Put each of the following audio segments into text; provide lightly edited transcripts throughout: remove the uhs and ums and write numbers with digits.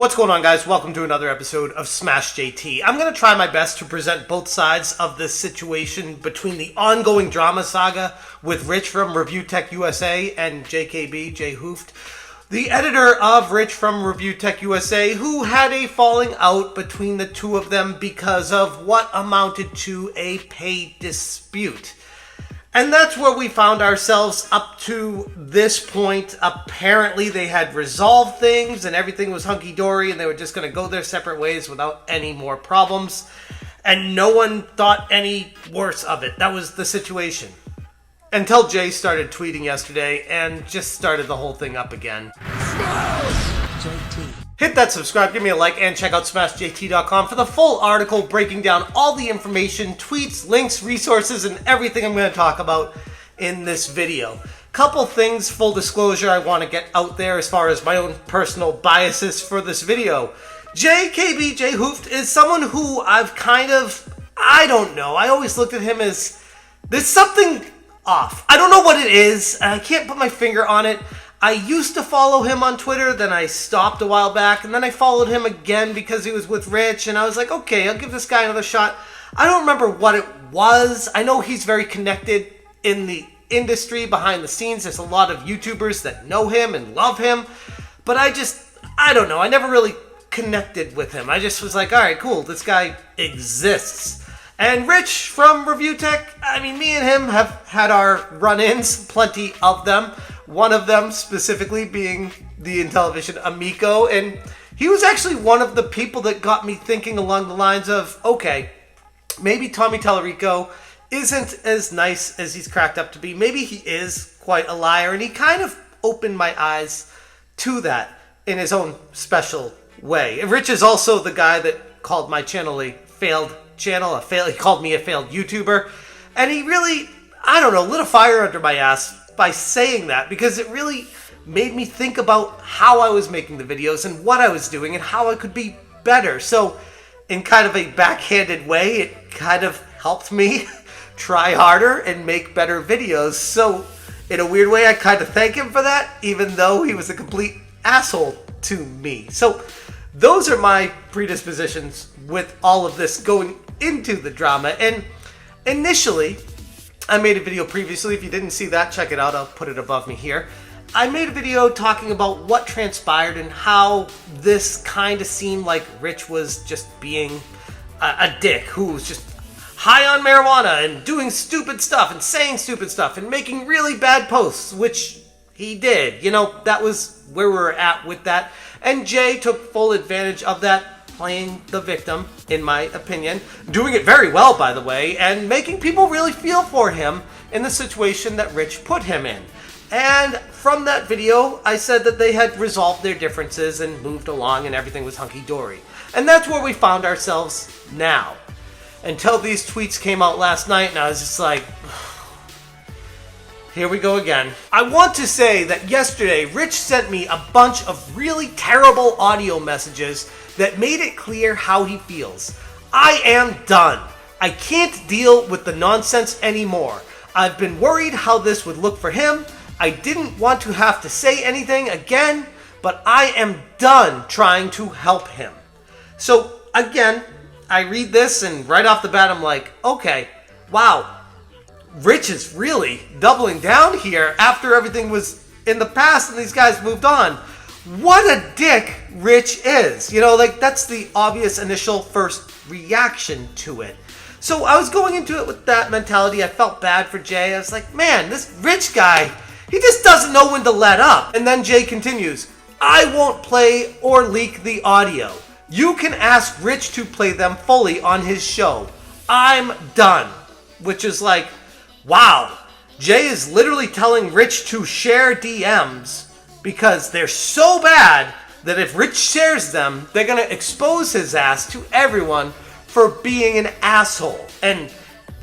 What's going on, guys? Welcome to another episode of Smash JT. I'm going to try my best to present both sides of this situation between the ongoing drama saga with Rich from ReviewTechUSA and JKB, Jay Hooft, the editor of Rich from ReviewTechUSA, who had a falling out between the two of them because of what amounted to a pay dispute. And that's where we found ourselves up to this point. Apparently they had resolved things and everything was hunky-dory and they were just going to go their separate ways without any more problems. And no one thought any worse of it. That was the situation. Until Jay started tweeting yesterday and just started the whole thing up again. JT. Hit that subscribe, give me a like, and check out SmashJT.com for the full article breaking down all the information, tweets, links, resources, and everything I'm going to talk about in this video. Couple things, full disclosure, I want to get out there as far as my own personal biases for this video. JKB, Jay Hooft, is someone who I've I don't know, I always looked at him as, there's something off. I don't know what it is, and I can't put my finger on it. I used to follow him on Twitter, then I stopped a while back, and then I followed him again because he was with Rich, and I was like, okay, I'll give this guy another shot. I don't remember what it was. I know he's very connected in the industry, behind the scenes. There's a lot of YouTubers that know him and love him, but I don't know. I never really connected with him. I just was like, all right, cool, this guy exists. And Rich from ReviewTech, I mean, me and him have had our run-ins, plenty of them. One of them specifically being the Intellivision Amico, and he was actually one of the people that got me thinking along the lines of, okay, maybe Tommy Tallarico isn't as nice as he's cracked up to be. Maybe he is quite a liar, and he kind of opened my eyes to that in his own special way. And Rich is also the guy that called my channel a failed channel, he called me a failed YouTuber, and he really, I don't know, lit a fire under my ass by saying that, because it really made me think about how I was making the videos and what I was doing and how I could be better. So in kind of a backhanded way, it kind of helped me try harder and make better videos. So in a weird way, I kind of thank him for that, even though he was a complete asshole to me. So those are my predispositions with all of this going into the drama. And initially, I made a video previously. If you didn't see that, check it out. I'll put it above me here. I made a video talking about what transpired and how this kind of seemed like Rich was just being a dick who was just high on marijuana and doing stupid stuff and saying stupid stuff and making really bad posts, which he did. You know, that was where we were at with that. And Jay took full advantage of that, playing the victim, in my opinion, doing it very well, by the way, and making people really feel for him in the situation that Rich put him in. And from that video, I said that they had resolved their differences and moved along and everything was hunky-dory. And that's where we found ourselves now. Until these tweets came out last night, and I was just like, here we go again. I want to say that yesterday, Rich sent me a bunch of really terrible audio messages that made it clear how he feels. I am done. I can't deal with the nonsense anymore. I've been worried how this would look for him. I didn't want to have to say anything again, but I am done trying to help him. So again, I read this and right off the bat I'm like, okay, wow. Rich is really doubling down here after everything was in the past and these guys moved on. What a dick Rich is. You know, like, that's the obvious initial first reaction to it. So I was going into it with that mentality. I felt bad for Jay. I was like, man, this Rich guy, he just doesn't know when to let up. And then Jay continues, I won't play or leak the audio. You can ask Rich to play them fully on his show. I'm done. Which is like, wow. Jay is literally telling Rich to share DMs because they're so bad that if Rich shares them, they're going to expose his ass to everyone for being an asshole. And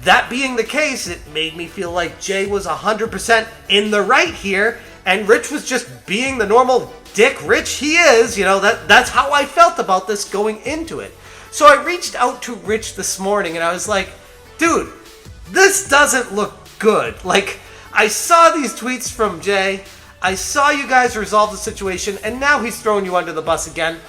that being the case, it made me feel like Jay was 100% in the right here, and Rich was just being the normal dick Rich he is. You know, that's how I felt about this going into it. So I reached out to Rich this morning, and I was like, dude, this doesn't look good. Like, I saw these tweets from Jay. I saw you guys resolve the situation, and now he's throwing you under the bus again.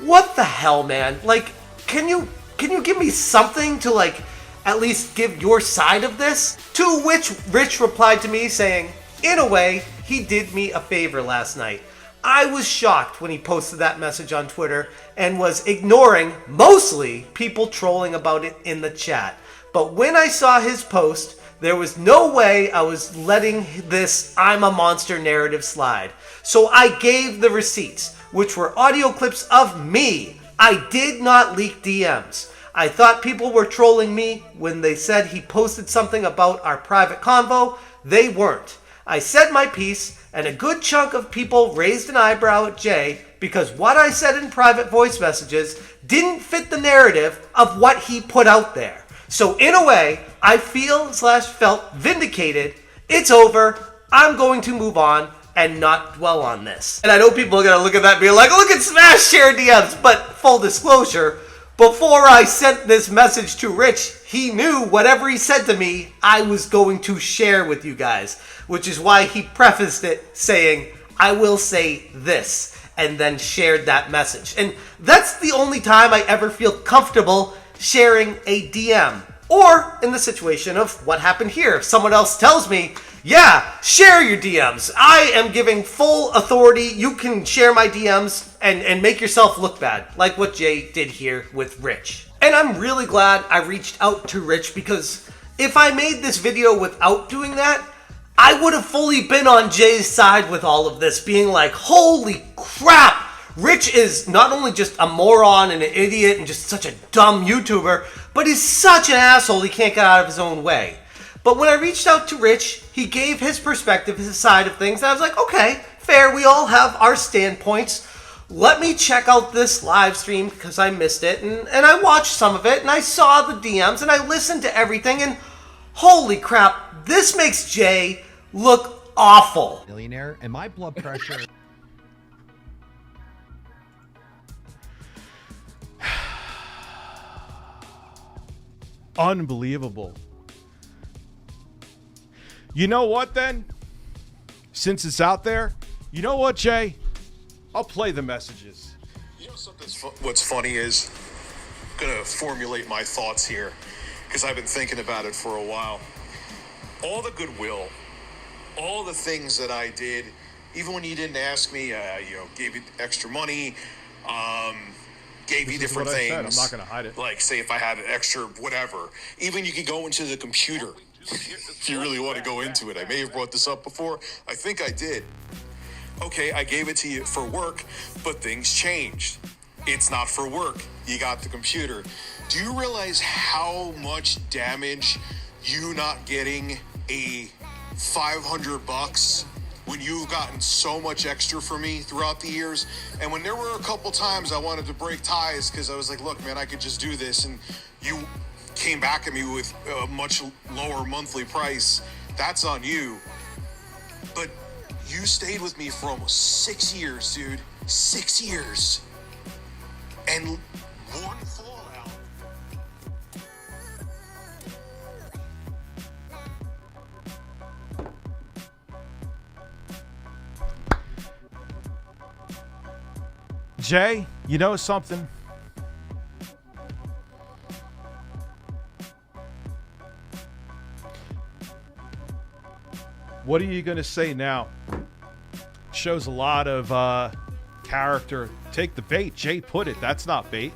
what the hell, man? Like, can you give me something to, like, at least give your side of this? To which Rich replied to me saying, in a way, he did me a favor last night. I was shocked when he posted that message on Twitter and was ignoring, mostly, people trolling about it in the chat. But when I saw his post, there was no way I was letting this I'm a monster narrative slide. So I gave the receipts, which were audio clips of me. I did not leak DMs. I thought people were trolling me when they said he posted something about our private convo. They weren't. I said my piece, and a good chunk of people raised an eyebrow at Jay because what I said in private voice messages didn't fit the narrative of what he put out there. So in a way, I felt vindicated. It's over. I'm going to move on and not dwell on this. And I know people are going to look at that and be like, look at Smash share DMs. But full disclosure, before I sent this message to Rich, he knew whatever he said to me, I was going to share with you guys. Which is why he prefaced it saying, I will say this, and then shared that message. And that's the only time I ever feel comfortable sharing a DM. Or in the situation of what happened here. If someone else tells me, yeah, share your DMs. I am giving full authority. You can share my DMs and make yourself look bad. Like what Jay did here with Rich. And I'm really glad I reached out to Rich because if I made this video without doing that, I would have fully been on Jay's side with all of this, being like, holy crap, Rich is not only just a moron and an idiot and just such a dumb YouTuber, but he's such an asshole he can't get out of his own way. But when I reached out to Rich, he gave his perspective, his side of things, and I was like, okay, fair, we all have our standpoints. Let me check out this live stream because I missed it, and I watched some of it, and I saw the DMs, and I listened to everything, and holy crap, this makes Jay look awful. Millionaire, and my blood pressure. Unbelievable. You know what then? Since it's out there, you know what, Jay? I'll play the messages. You know something? What's funny is, I'm gonna formulate my thoughts here because I've been thinking about it for a while. All the goodwill, all the things that I did, even when you didn't ask me, gave you extra money, gave you different things. I'm not going to hide it. Like, say, if I had an extra whatever. Even you could go into the computer if you really want to go into it. I may have brought this up before. I think I did. Okay, I gave it to you for work, but things changed. It's not for work. You got the computer. Do you realize how much damage you not getting a $500 when you've gotten so much extra for me throughout the years? And when there were a couple times I wanted to break ties because I was like, look, man, I could just do this, and you came back at me with a much lower monthly price, that's on you. But you stayed with me for almost 6 years, dude. 6 years. And one fallout. Jay, you know something? What are you going to say now? Shows a lot of character. Take the bait. Jay put it. That's not bait.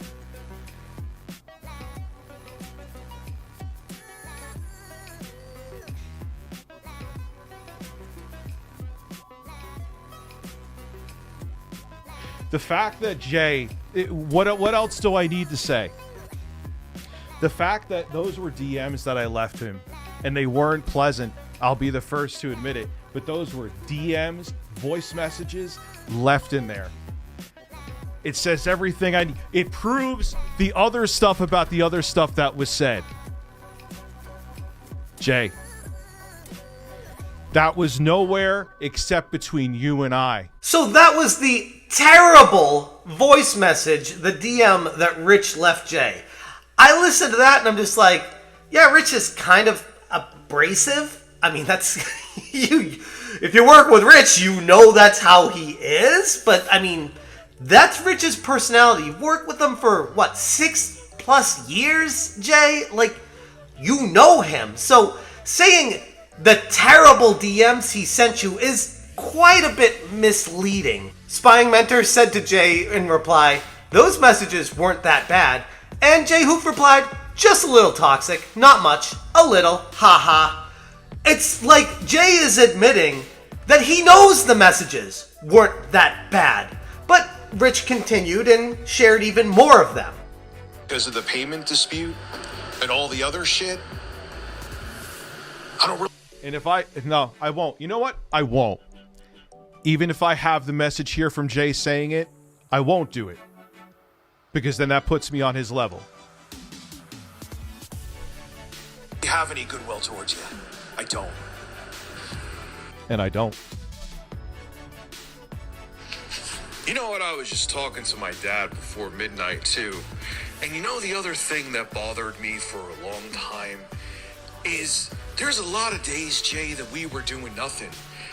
The fact that Jay, what else do I need to say? The fact that those were DMs that I left him and they weren't pleasant, I'll be the first to admit it, but those were DMs, voice messages left in there. It says everything I need. It proves the other stuff about the other stuff that was said. Jay, that was nowhere except between you and I. So that was the terrible voice message, the DM that Rich left Jay. I listened to that and I'm just like, yeah, Rich is kind of abrasive. I mean, that's you. If you work with Rich, you know that's how he is. But I mean, That's Rich's personality. You've worked with him for, what, 6+ years, Jay? Like, you know him. So saying the terrible DMs he sent you is quite a bit misleading. Spying Mentor said to Jay in reply, those messages weren't that bad. And Jay Hooft replied, just a little toxic, not much, a little, haha. It's like Jay is admitting that he knows the messages weren't that bad. But Rich continued and shared even more of them. Because of the payment dispute and all the other shit, I don't really... And no, I won't. You know what? I won't. Even if I have the message here from Jay saying it, I won't do it. Because then that puts me on his level. have any goodwill towards you. I don't. And I don't. You know what? I was just talking to my dad before midnight, too. And you know the other thing that bothered me for a long time is there's a lot of days, Jay, that we were doing nothing.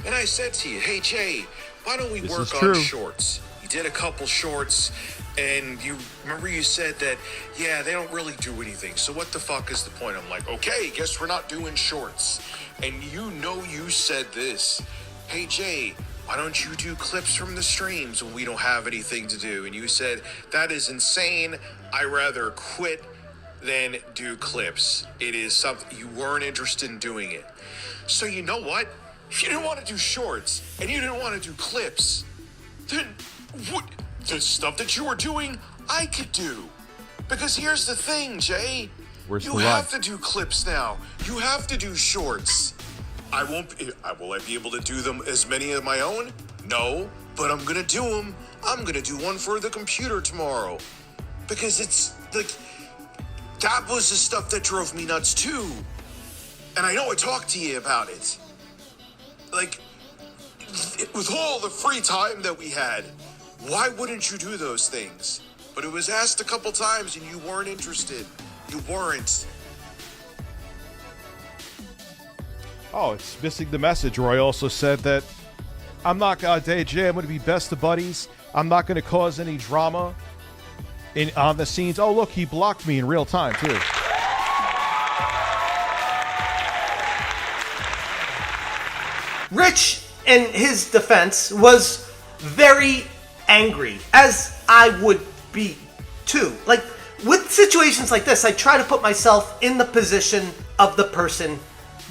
And I said to you, hey, Jay, why don't we work on shorts? You did a couple shorts, and you remember you said that, yeah, they don't really do anything. So what the fuck is the point? I'm like, okay, guess we're not doing shorts. And you know you said this, hey, Jay, why don't you do clips from the streams when we don't have anything to do? And you said, that is insane. I rather quit than do clips. It is something you weren't interested in doing it. So you know what? If you didn't want to do shorts and you didn't want to do clips, then what the stuff that you were doing, I could do. Because here's the thing, Jay. You have to do clips now. You have to do shorts. Will I be able to do them as many of my own? No, but I'm gonna do them. I'm gonna do one for the computer tomorrow. Because it's like, that was the stuff that drove me nuts too. And I know I talked to you about it. Like, with all the free time that we had, why wouldn't you do those things? But it was asked a couple times and you weren't interested. You weren't. Oh, it's missing the message. Roy also said that I'm not going to, Jay, I'm going to be best of buddies. I'm not going to cause any drama on the scenes. Oh, look, he blocked me in real time, too. Rich, in his defense, was very angry, as I would be too. Like, with situations like this, I try to put myself in the position of the person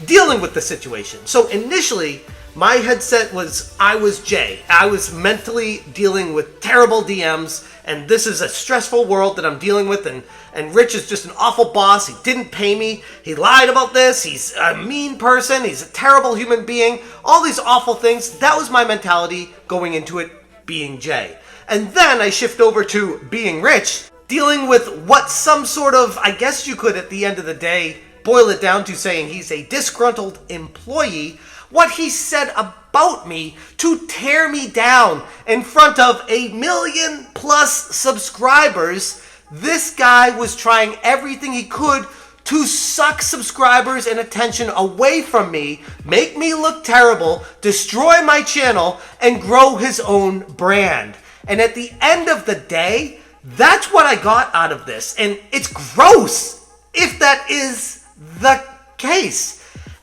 dealing with the situation. So initially, my headset was, I was Jay. I was mentally dealing with terrible DMs, and this is a stressful world that I'm dealing with, and Rich is just an awful boss. He didn't pay me. He lied about this. He's a mean person. He's a terrible human being. All these awful things. That was my mentality going into it being Jay. And then I shift over to being Rich, dealing with what some sort of, I guess you could at the end of the day, boil it down to saying he's a disgruntled employee. What he said about me to tear me down in front of 1 million+ subscribers. This guy was trying everything he could to suck subscribers and attention away from me, make me look terrible, destroy my channel, and grow his own brand. And at the end of the day, that's what I got out of this. And it's gross if that is the case.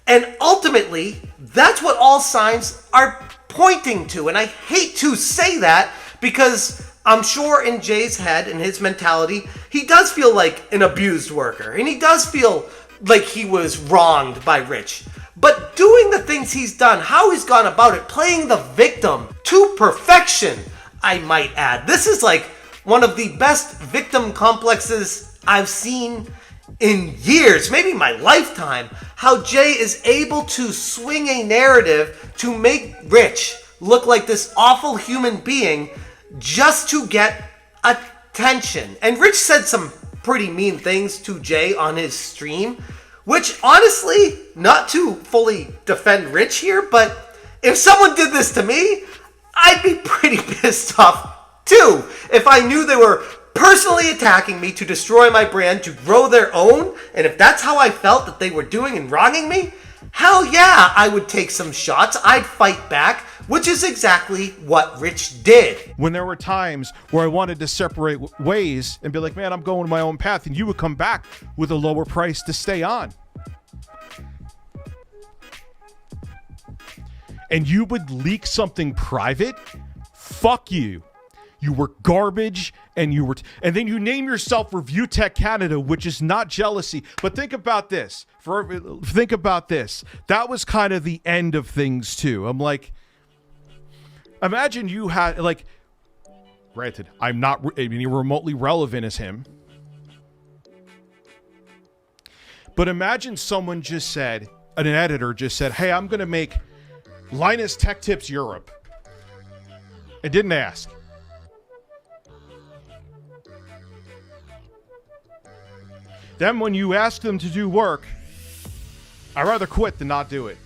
And ultimately, that's what all signs are pointing to. And I hate to say that because I'm sure in Jay's head and his mentality, he does feel like an abused worker. And he does feel like he was wronged by Rich. But doing the things he's done, how he's gone about it, playing the victim to perfection, I might add. This is like one of the best victim complexes I've seen in years, maybe my lifetime. How Jay is able to swing a narrative to make Rich look like this awful human being just to get attention. And Rich said some pretty mean things to Jay on his stream, which honestly, not to fully defend Rich here, but if someone did this to me, I'd be pretty pissed off too. If I knew they were personally attacking me to destroy my brand, to grow their own, and if that's how I felt that they were doing and wronging me, hell yeah, I would take some shots. I'd fight back. which is exactly what Rich did. When there were times where I wanted to separate ways and be like, man, I'm going my own path, and you would come back with a lower price to stay on. And you would leak something private? Fuck you. You were garbage, and and then you name yourself Review Tech Canada, which is not jealousy. But think about this. Think about this. That was kind of the end of things too. I'm like, imagine you had, like, granted, I'm not any remotely relevant as him, but imagine someone just said, an editor just said, hey, I'm going to make Linus Tech Tips Europe. It didn't ask. Then when you ask them to do work, I'd rather quit than not do it.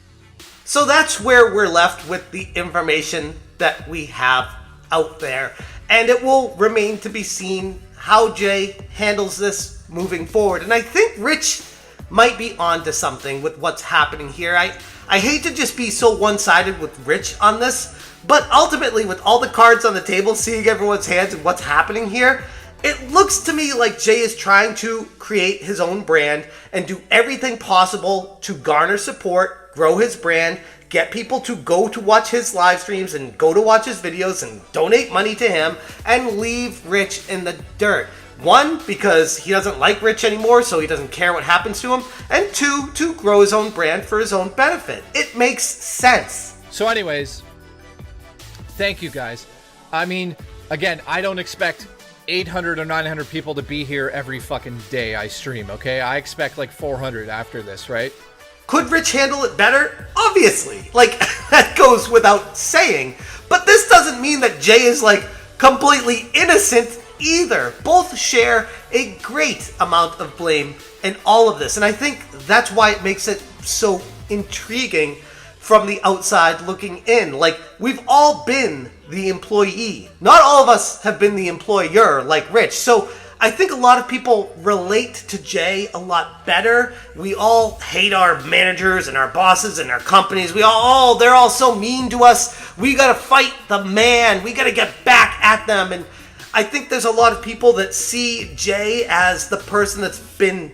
So that's where we're left with the information that we have out there. And it will remain to be seen how Jay handles this moving forward. And I think Rich might be onto something with what's happening here. I hate to just be so one-sided with Rich on this, but ultimately with all the cards on the table, seeing everyone's hands and what's happening here, it looks to me like Jay is trying to create his own brand and do everything possible to garner support, grow his brand, get people to go to watch his live streams and go to watch his videos and donate money to him, and leave Rich in the dirt. One, because he doesn't like Rich anymore, so he doesn't care what happens to him. And two, to grow his own brand for his own benefit. It makes sense. So anyways, thank you guys. I mean, again, I don't expect 800 or 900 people to be here every fucking day I stream, okay? I expect like 400 after this, right? Could Rich handle it better? Obviously. Like, that goes without saying. But this doesn't mean that Jay is, like, completely innocent either. Both share a great amount of blame in all of this. And I think that's why it makes it so intriguing from the outside looking in. Like, we've all been the employee. Not all of us have been the employer like Rich. So I think a lot of people relate to Jay a lot better. We all hate our managers and our bosses and our companies. They're all so mean to us. We gotta fight the man. We gotta get back at them. And I think there's a lot of people that see Jay as the person that's been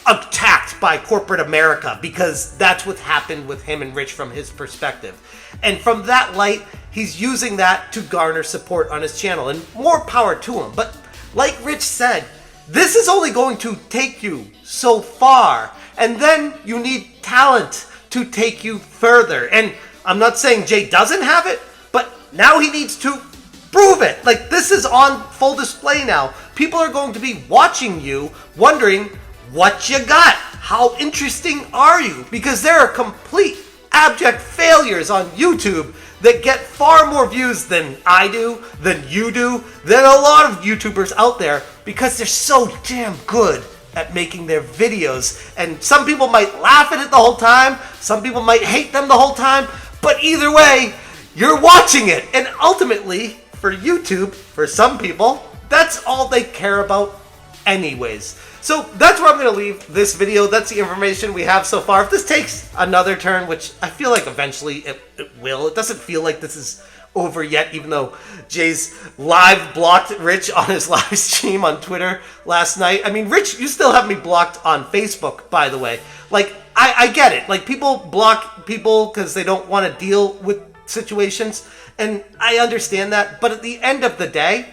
attacked by corporate America, because that's what happened with him and Rich from his perspective. And from that light, he's using that to garner support on his channel, and more power to him. But like Rich said, this is only going to take you so far, and then you need talent to take you further. And I'm not saying Jay doesn't have it, but now he needs to prove it. Like, this is on full display now. People are going to be watching you, wondering what you got. How interesting are you? Because there are complete abject failures on YouTube that get far more views than I do, than you do, than a lot of YouTubers out there, because they're so damn good at making their videos. And some people might laugh at it the whole time, some people might hate them the whole time, but either way, you're watching it. And ultimately, for YouTube, for some people, that's all they care about anyways. So that's where I'm going to leave this video. That's the information we have so far. If this takes another turn, which I feel like eventually it will. It doesn't feel like this is over yet, even though Jay's live blocked Rich on his live stream on Twitter last night. I mean, Rich, you still have me blocked on Facebook, by the way. Like, I get it. Like, people block people because they don't want to deal with situations, and I understand that. But at the end of the day,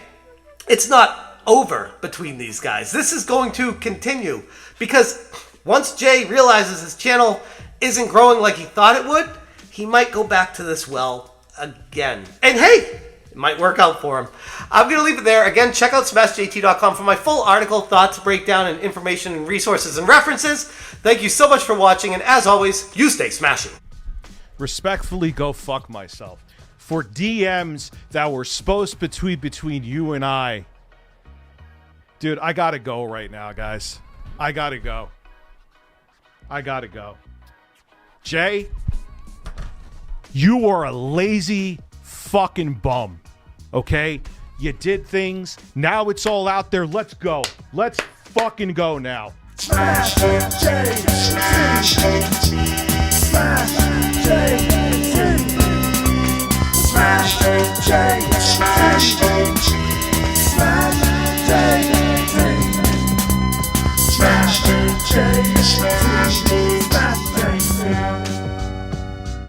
it's not over between these guys. This is going to continue, because once Jay realizes his channel isn't growing like he thought it would, he might go back to this well again. And hey, it might work out for him. I'm going to leave it there. Again, check out smashjt.com for my full article, thoughts, breakdown, and information, and resources and references. Thank you so much for watching, and as always, you stay smashing. Respectfully go fuck myself. For DMs that were supposed between you and I. Dude, I gotta go right now, guys. I gotta go. Jay, you are a lazy fucking bum. Okay? You did things. Now it's all out there. Let's go. Let's fucking go now. Smash Jay. Smash Jay. Smash and Jay.